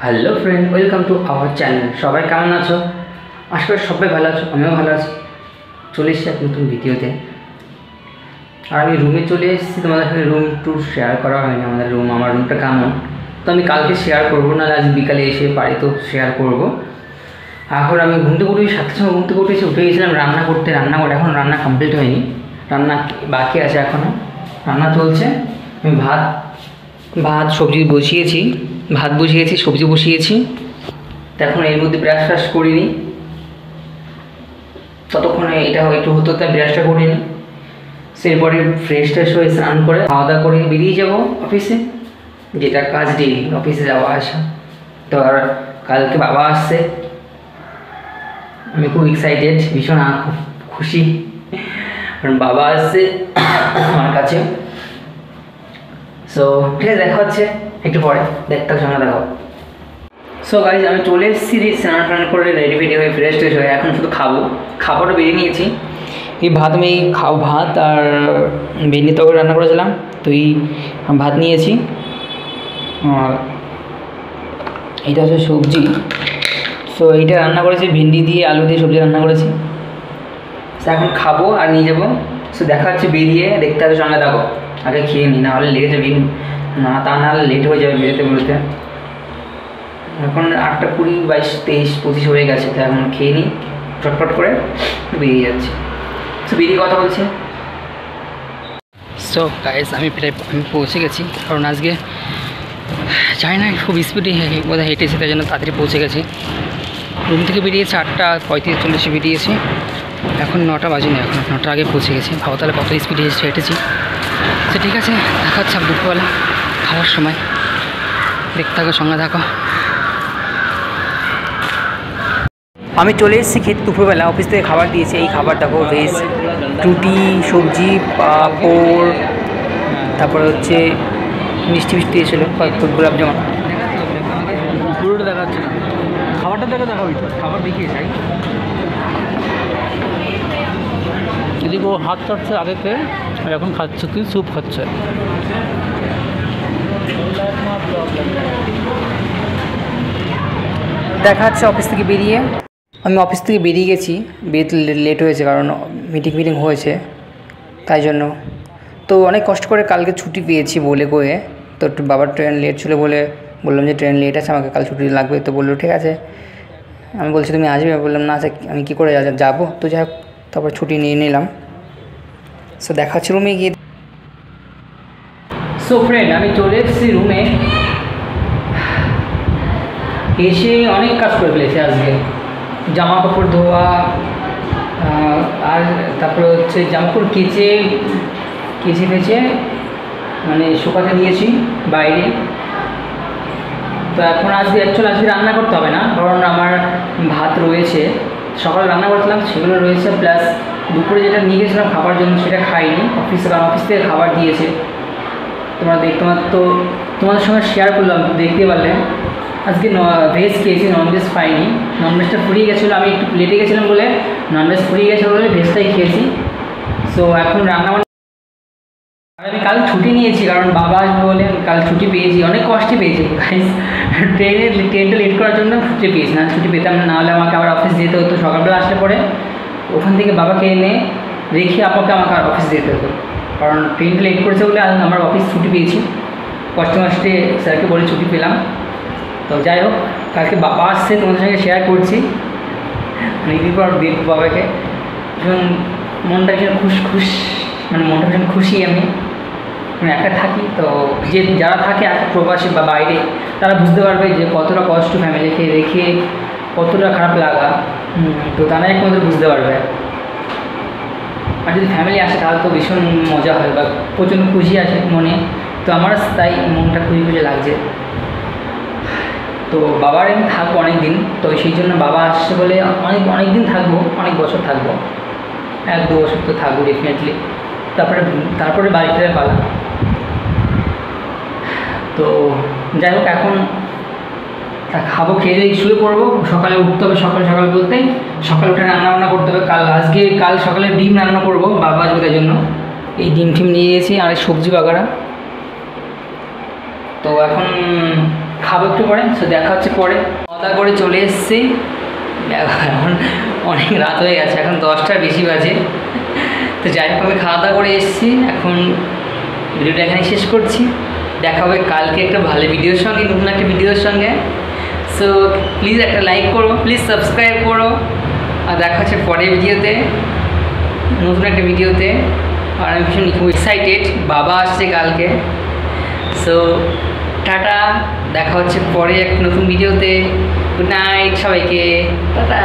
Hello friend, welcome to our channel. সবাই কেমন আছো? আশা করি সবাই ভালো আছো, আমিও ভালো আছি। চলে এসেছি এক নতুন ভিডিওতে। আর আমি রুমে চলে এসেছি, তোমাদের সাথে রুম ট্যুর শেয়ার করা হয়নি। আমার রুমটা কেমন তো আমি কালকে শেয়ার করবো, না আজ বিকালে এসে পারি তো শেয়ার করবো। এখন আমি ঘুম থেকে উঠেছি, 7টার সময় ঘুম থেকে উঠে গেছিলাম রান্না করতে। এখন রান্না কমপ্লিট হয়নি, রান্না বাকি আছে, এখনও রান্না চলছে। আমি ভাত সবজি বসিয়েছি, সবজি বসিয়েছি। তো এখন এর মধ্যে ব্রাশ ট্রাশ করিনি, ততক্ষণে এটা একটু হতো, তাই ব্রাশটা করিনি। এরপরে ফ্রেশ ট্রেশ হয়ে স্নান করে খাওয়া দাওয়া করে বেরিয়ে যাব অফিসে, যেটা কাজ ডেইলি অফিসে যাওয়া আসা। তো আর কালকে বাবা আসছে, আমি খুব এক্সাইটেড, ভীষণ খুশি, কারণ বাবা আসছে আমার কাছে। সো ঠিক আছে, দেখা হচ্ছে একটু পরে, দেখতে সঙ্গে দেখো। সো গাইজ, আমি চলে এসেছি স্নান করে রেডি হয়ে ফ্রেশ ট্রেশ হয়ে। এখন শুধু খাবারটা বেরিয়ে নিয়েছি। এই ভাত ভাত আর ভেন্ডি তরকারি রান্না করেছিলাম, তো এই ভাত নিয়েছি। আর এইটা হচ্ছে সবজি। সো এইটা রান্না করেছি, ভেন্ডি দিয়ে আলু দিয়ে সবজি রান্না করেছি। সো এখন খাবো আর নিয়ে যাবো। সো দেখা হচ্ছে বেরিয়ে, দেখতে হবে সঙ্গে দেখো। আগে খেয়ে নিই, না হলে লেগে যাবে, না হলে লেট হয়ে যাবে বেরোতে। এখন 8টা 20, 22, 23, 25 হয়ে গেছে। তো এখন খেয়ে নিই, চটপট করে বেরিয়ে যাচ্ছে। সো বেরিয়ে কথা বলছে। সো গাইস, আমি পৌঁছে গেছি, কারণ আজকে যাই না, খুব স্পিডে বোধহয় হেঁটেছি, তাই জন্য তাড়াতাড়ি পৌঁছে গেছি। রুম থেকে বেরিয়েছি 8টা 35-40 বেরিয়েছি, এখন 9টা বাজেনি, এখন 9টার আগে পৌঁছে গেছি। ভাবো তাহলে কত স্পিডে হেঁটেছি। তো ঠিক আছে, দেখা হচ্ছে দুপুরবেলা খাওয়ার সময়, দেখতে থাকো, সঙ্গে থাকো। আমি চলে এসেছি খেতে দুপুরবেলা, অফিস থেকে খাবার দিয়েছে। এই খাবার দেখো, ভেজ রুটি, সবজি, পাঁপড়, তারপরে হচ্ছে মিষ্টি দিয়েছিল, গোলাপ জামুন। পুরোটা দেখাচ্ছে না, খাবারটা দেখাবি তো, খাবার দেখিয়ে যাই। এদিকে ও হাত চাটছে আগেতে, আর এখন খাচ্ছে কি স্যুপ খাচ্ছে। দেখা যাচ্ছে অফিস থেকে বেরিয়ে। আমি অফিস থেকে বেরিয়ে গেছি, লেট হয়েছে, কারণ মিটিং হয়েছে, তাই জন্য। তো অনেক কষ্ট করে কালকে ছুটি পেয়েছি বলে কয়ে। তো বাবার ট্রেন লেট ছিল বলে বললাম যে ট্রেন লেট আছে, আমাকে কাল ছুটি লাগবে। তো বললো ঠিক আছে। আমি বলছি তুমি আসবে? বললাম না, আমি কী করে যাবো। তো যাই হোক, তারপর ছুটি নিয়ে নিলাম। সো দেখা হচ্ছে রুমে গিয়ে। সো ফ্রেন্ড, আমি চলে এসেছি রুমে, এসে অনেক কাজ করে ফেলেছি আজকে। জামা কাপড় ধোয়া, আর তারপরে হচ্ছে জামা কাপড় কেচে মানে শুকাতে দিয়েছি বাইরে। তো এখন আজকে রান্না করতে হবে না, কারণ আমার ভাত রয়েছে, সকালে রান্না করছিলাম সেগুলো রয়েছে, প্লাস দুপুরে যেটা নিয়ে গেছিলাম খাবার জন্য সেটা খাইনি অফিস থেকে খাবার দিয়েছে। তোমাদের সঙ্গে শেয়ার করলাম, দেখতে পারলে। আজকে ভেজ খেয়েছি, ননভেজ খাইনি। ননভেজটা ফুরিয়ে গেছিলো, আমি একটু লেটে গেছিলাম বলে ননভেজ ফুরিয়ে গেছিলো বলে ভেজটাই খেয়েছি। সো এখন রান্নাবান্না। আমি কাল ছুটি নিয়েছি, কারণ বাবা আসবে বলে কাল ছুটি পেয়েছি, অনেক কষ্টে পেয়েছি গাইস। ট্রেনটা লেট করার জন্য ছুটি পেয়েছি, না ছুটি পেতাম না, হলে আমাকে আবার অফিস যেতে হতো। সকালবেলা আসলে পরে ওখান থেকে বাবাকে এনে রেখে আমাকে আর অফিস যেতে হতো, কারণ ট্রেনটা লেট করেছে বলে আমার অফিস ছুটি পেয়েছি। কষ্টে স্যারকে বলে ছুটি পেলাম। তো যাই হোক, কালকে বাবা আসছে, তোমাদের সঙ্গে শেয়ার করছি। অনেকদিন পর দেখবো বাবাকে, ভীষণ মনটা ভীষণ মনটা ভীষণ খুশি। আমি একা থাকি, তো যারা থাকে একা প্রবাসী বা বাইরে, তারা বুঝতে পারবে যে কতটা কষ্ট ফ্যামিলিকে রেখে, কতটা খারাপ লাগা। তো তারা একমাত্র বুঝতে পারবে। আর যদি ফ্যামিলি আসে তাহলে তো ভীষণ মজা হয় বা প্রচণ্ড খুশি আসে মনে। তো আমার তাই মনটা খুশি লাগছে। তো বাবার আমি থাকবো অনেক দিন, তো সেই জন্য বাবা আসছে বলে অনেক দিন থাকবো, অনেক বছর থাকবো, 1-2 বছর তো থাকবো ডেফিনেটলি। তারপরে বাড়িতে পালা। তো যাই হোক, এখন খাবো, খেয়ে শুয়ে পড়বো। সকালে উঠতে হবে, সকাল বলতে সকালে উঠে রান্নাবান্না করতে হবে। কাল সকালে ডিম রান্না করবো, বাবা আসবে তাই জন্য। এই ডিম নিয়ে গেছি, আর সবজি বাগারা। তো এখন খাবো একটু পরে, সো দেখা হচ্ছে পরে। খাওয়া করে চলে এসেছি, এখন অনেক রাত হয়ে গেছে, এখন 10টার বেশি বাজে। তো যাই হোক আমি খাওয়া দাওয়া করে এসেছি, এখন ভিডিওটা এখানে শেষ করছি। দেখা হবে কালকে একটা ভালো ভিডিওর সঙ্গে, নতুন একটা ভিডিওর সঙ্গে। সো প্লিজ একটা লাইক করো, প্লিজ সাবস্ক্রাইব করো, আর দেখা হচ্ছে পরের ভিডিওতে, নতুন একটা ভিডিওতে। আর আমি ভীষণ খুব এক্সাইটেড, বাবা আসছে কালকে। সো টাটা, দেখা হচ্ছে পরে একটা নতুন ভিডিওতে। গুড নাইট সবাইকে, টাটা।